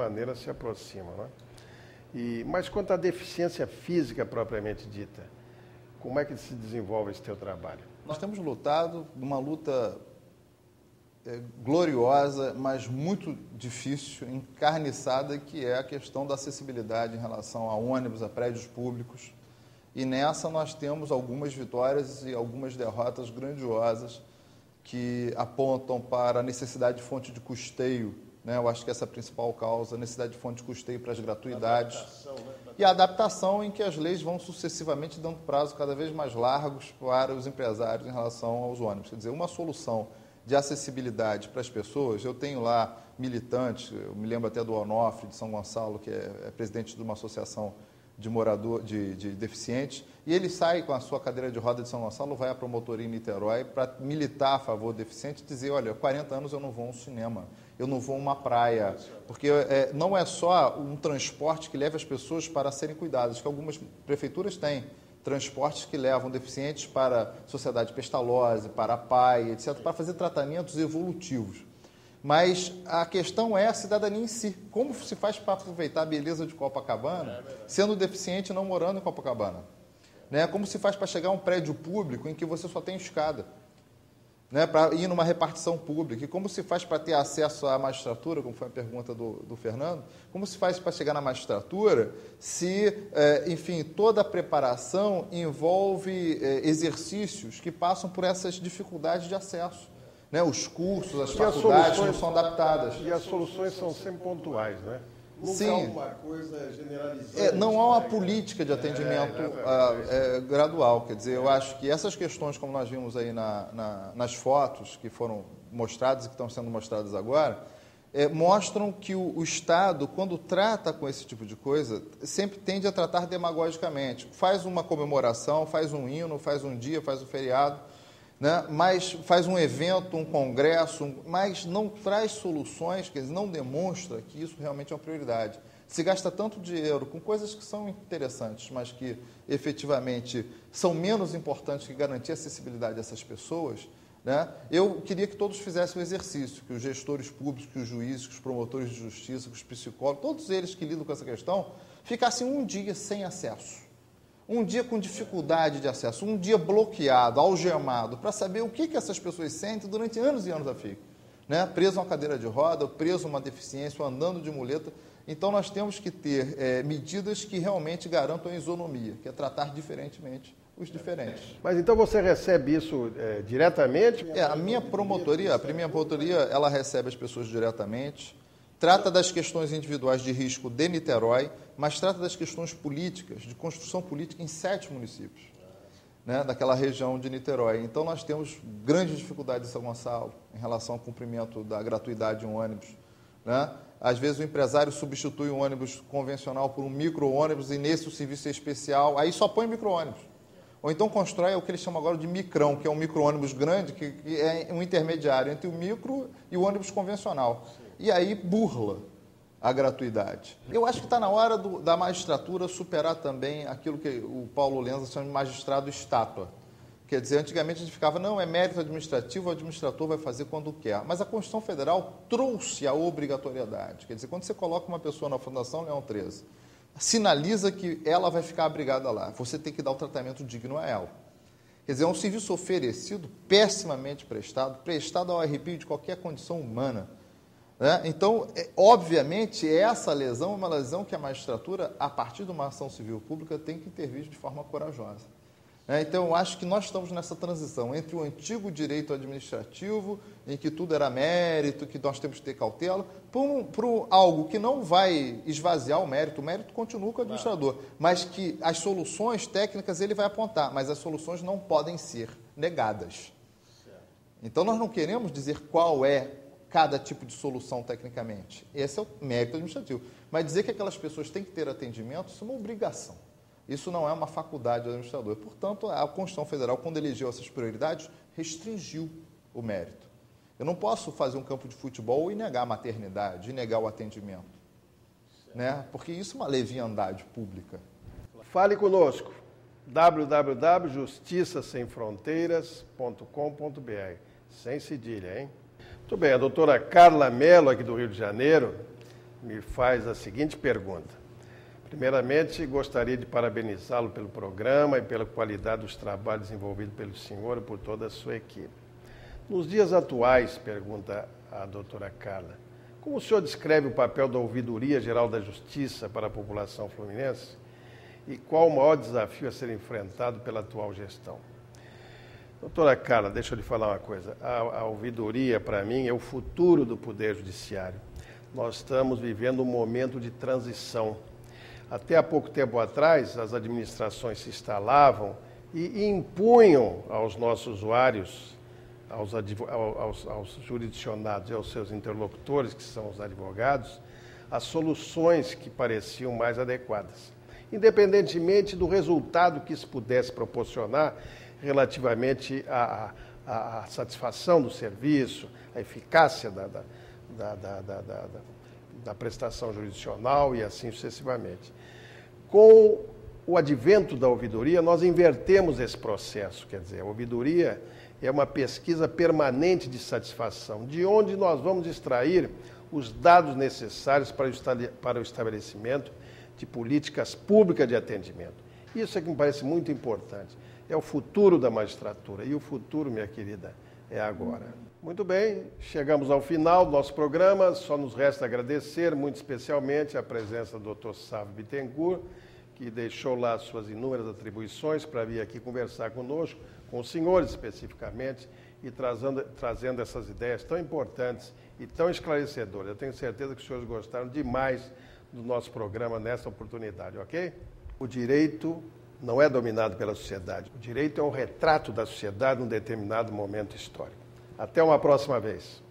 maneira se aproximam, né? Mas quanto à deficiência física propriamente dita, como é que se desenvolve esse teu trabalho? Nós temos lutado uma luta gloriosa, mas muito difícil, encarniçada, que é a questão da acessibilidade em relação a ônibus, a prédios públicos. E nessa nós temos algumas vitórias e algumas derrotas grandiosas que apontam para a necessidade de fonte de custeio, né? Eu acho que essa é a principal causa, a necessidade de fonte de custeio para as gratuidades. E a adaptação em que as leis vão sucessivamente dando prazo cada vez mais largos para os empresários em relação aos ônibus. Quer dizer, uma solução de acessibilidade para as pessoas, eu tenho lá militantes, eu me lembro até do Onofre de São Gonçalo, que é presidente de uma associação de deficientes, e ele sai com a sua cadeira de roda de São Gonçalo, vai à promotoria em Niterói para militar a favor do deficiente e dizer, olha, 40 anos eu não vou a um cinema, eu não vou a uma praia, porque não é só um transporte que leva as pessoas para serem cuidadas, que algumas prefeituras têm transportes que levam deficientes para a Sociedade Pestalozzi, para a PAI, etc., para fazer tratamentos evolutivos. Mas a questão é a cidadania em si. Como se faz para aproveitar a beleza de Copacabana, sendo deficiente e não morando em Copacabana? Né? Como se faz para chegar a um prédio público em que você só tem escada? Né? Para ir numa repartição pública? E como se faz para ter acesso à magistratura, como foi a pergunta do Fernando? Como se faz para chegar na magistratura se, enfim, toda a preparação envolve exercícios que passam por essas dificuldades de acesso? Né, os cursos, as faculdades não são adaptadas. E as soluções são sempre pontuais, né? Sim. Não há uma coisa generalizada. Não há uma política de atendimento gradual. Quer dizer, eu acho que essas questões, como nós vimos aí nas fotos que foram mostradas e que estão sendo mostradas agora, mostram que o Estado, quando trata com esse tipo de coisa, sempre tende a tratar demagogicamente. Faz uma comemoração, faz um hino, faz um dia, faz um feriado, né? Mas faz um evento, um congresso, mas não traz soluções, quer dizer, não demonstra que isso realmente é uma prioridade. Se gasta tanto dinheiro com coisas que são interessantes, mas que efetivamente são menos importantes que garantir a acessibilidade dessas pessoas, né? Eu queria que todos fizessem o exercício, que os gestores públicos, que os juízes, que os promotores de justiça, que os psicólogos, todos eles que lidam com essa questão, ficassem um dia sem acesso. Um dia com dificuldade de acesso, um dia bloqueado, algemado, para saber o que essas pessoas sentem durante anos e anos a fio. Né? Preso a uma cadeira de roda, preso a uma deficiência, ou andando de muleta. Então, nós temos que ter medidas que realmente garantam a isonomia, que é tratar diferentemente os diferentes. Mas então você recebe isso diretamente? A minha promotoria, ela recebe as pessoas diretamente, trata das questões individuais de risco de Niterói, mas trata das questões políticas, de construção política em 7 municípios, né, daquela região de Niterói. Então, nós temos grandes dificuldades em São Gonçalo em relação ao cumprimento da gratuidade de um ônibus. Né? Às vezes, o empresário substitui um ônibus convencional por um micro-ônibus e nesse o serviço é especial, aí só põe micro-ônibus. Ou então constrói o que eles chamam agora de micrão, que é um micro-ônibus grande, que é um intermediário entre o micro e o ônibus convencional. E aí burla a gratuidade. Eu acho que está na hora da magistratura superar também aquilo que o Paulo Lenza chama de magistrado estátua. Quer dizer, antigamente a gente ficava, não, é mérito administrativo, o administrador vai fazer quando quer. Mas a Constituição Federal trouxe a obrigatoriedade. Quer dizer, quando você coloca uma pessoa na Fundação Leão 13, sinaliza que ela vai ficar abrigada lá. Você tem que dar o tratamento digno a ela. Quer dizer, é um serviço oferecido, pessimamente prestado ao arrepio de qualquer condição humana. Né? Então, obviamente, essa lesão é uma lesão que a magistratura, a partir de uma ação civil pública, tem que intervir de forma corajosa. Então, eu acho que nós estamos nessa transição entre o antigo direito administrativo, em que tudo era mérito, que nós temos que ter cautela, por algo que não vai esvaziar o mérito continua com o administrador, mas que as soluções técnicas ele vai apontar, mas as soluções não podem ser negadas. Então, nós não queremos dizer qual é cada tipo de solução tecnicamente. Esse é o mérito administrativo. Mas dizer que aquelas pessoas têm que ter atendimento, isso é uma obrigação. Isso não é uma faculdade do administrador. Portanto, a Constituição Federal, quando elegeu essas prioridades, restringiu o mérito. Eu não posso fazer um campo de futebol e negar a maternidade, e negar o atendimento. Né? Porque isso é uma leviandade pública. Fale conosco. www.justiçasemfronteiras.com.br. Sem cedilha, hein? Muito bem, a doutora Carla Mello, aqui do Rio de Janeiro, me faz a seguinte pergunta. Primeiramente, gostaria de parabenizá-lo pelo programa e pela qualidade dos trabalhos desenvolvidos pelo senhor e por toda a sua equipe. Nos dias atuais, pergunta a doutora Carla, como o senhor descreve o papel da Ouvidoria Geral da Justiça para a população fluminense e qual o maior desafio a ser enfrentado pela atual gestão? Doutora Carla, deixa eu lhe falar uma coisa. A ouvidoria, para mim, é o futuro do Poder Judiciário. Nós estamos vivendo um momento de transição. Até há pouco tempo atrás, as administrações se instalavam e impunham aos nossos usuários, aos jurisdicionados e aos seus interlocutores, que são os advogados, as soluções que pareciam mais adequadas, independentemente do resultado que isso pudesse proporcionar relativamente à satisfação do serviço, à eficácia da prestação jurisdicional e assim sucessivamente. Com o advento da ouvidoria, nós invertemos esse processo, quer dizer, a ouvidoria é uma pesquisa permanente de satisfação, de onde nós vamos extrair os dados necessários para o estabelecimento de políticas públicas de atendimento. Isso é que me parece muito importante. É o futuro da magistratura. E o futuro, minha querida, é agora. Muito bem, chegamos ao final do nosso programa. Só nos resta agradecer, muito especialmente, a presença do Dr. Sávio Bittencourt, que deixou lá suas inúmeras atribuições para vir aqui conversar conosco, com os senhores especificamente, e trazendo essas ideias tão importantes e tão esclarecedoras. Eu tenho certeza que os senhores gostaram demais do nosso programa nessa oportunidade, ok? O direito não é dominado pela sociedade. O direito é um retrato da sociedade num determinado momento histórico. Até uma próxima vez.